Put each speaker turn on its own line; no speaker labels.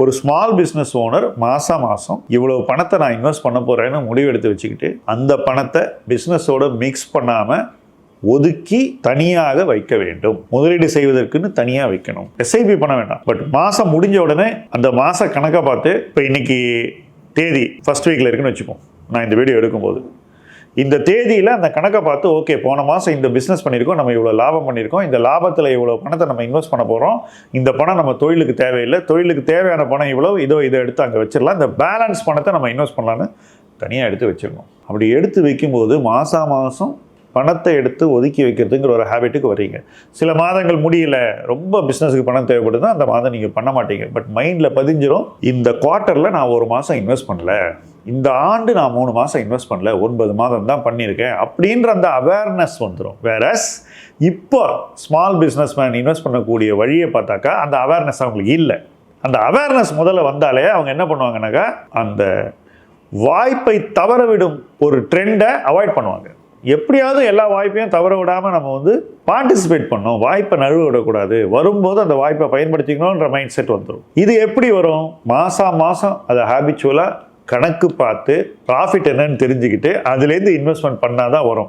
ஒரு small business owner மாதம் இவ்வளவு பணத்தை நான் இன்வெஸ்ட் பண்ண போகிறேன்னு முடிவெடுத்து வச்சுக்கிட்டு அந்த பணத்தை பிஸ்னஸோட மிக்ஸ் பண்ணாமல் ஒதுக்கி தனியாக வைக்க வேண்டும். முதலீடு செய்வதற்குன்னு தனியாக வைக்கணும். எஸ்ஐபி பண்ண வேண்டாம். பட் மாதம் முடிஞ்ச உடனே அந்த மாத கணக்கை பார்த்து, இப்போ இன்னைக்கு தேதி ஃபர்ஸ்ட் வீக்கில் இருக்குன்னு வச்சுப்போம், நான் இந்த வீடியோ எடுக்கும்போது இந்த தேதியில் அந்த கணக்கை பார்த்து, ஓகே போன மாதம் இந்த பிஸ்னஸ் பண்ணியிருக்கோம், நம்ம இவ்வளோ லாபம் பண்ணியிருக்கோம், இந்த லாபத்தில் இவ்வளோ பணத்தை நம்ம இன்வெஸ்ட் பண்ண போகிறோம், இந்த பணம் நம்ம தொழிலுக்கு தேவையில்லை, தொழிலுக்கு தேவையான பணம் இவ்வளோ, இதை எடுத்து அங்கே வச்சிடலாம், இந்த பேலன்ஸ் பணத்தை நம்ம இன்வெஸ்ட் பண்ணலான்னு தனியாக எடுத்து வச்சிடணும். அப்படி எடுத்து வைக்கும்போது மாதம் பணத்தை எடுத்து ஒதுக்கி வைக்கிறதுங்கிற ஒரு ஹேபிட்டுக்கு வரீங்க. சில மாதங்கள் முடியல, ரொம்ப பிஸ்னஸுக்கு பணம் தேவைப்படுதுன்னா அந்த மாதம் நீங்கள் பண்ண மாட்டீங்க. பட் மைண்டில் பதிஞ்சிடும், இந்த குவார்ட்டரில் நான் ஒரு மாதம் இன்வெஸ்ட் பண்ணல, இந்த ஆண்டு நான் 3 மாதம் இன்வெஸ்ட் பண்ணல, 9 மாதம் தான் பண்ணியிருக்கேன் அப்படின்ற அந்த அவேர்னஸ் வந்துடும். வேறஸ் இப்போ ஸ்மால் பிஸ்னஸ் மேன் இன்வெஸ்ட் பண்ணக்கூடிய வழியை பார்த்தாக்கா அந்த அவேர்னஸ் அவங்களுக்கு இல்லை. அந்த அவேர்னஸ் முதல்ல வந்தாலே அவங்க என்ன பண்ணுவாங்கன்னாக்கா அந்த வாய்ப்பை தவறவிடும் ஒரு ட்ரெண்டை அவாய்ட் பண்ணுவாங்க. எப்படியாவது எல்லா வாய்ப்பையும் தவற விடாமல் நம்ம பார்ட்டிசிபேட் பண்ணோம், வாய்ப்பை நழுவ விடக்கூடாது, வரும்போது அந்த வாய்ப்பை பயன்படுத்திக்கணுன்ற மைண்ட் செட் வந்துடும். இது எப்படி வரும்? மாதம் அதை ஹேபிச்சுவலாக கணக்கு பார்த்து ப்ராஃபிட் என்னன்னு தெரிஞ்சுக்கிட்டு அதுலேருந்து இன்வெஸ்ட்மெண்ட் பண்ணால் தான் வரும்.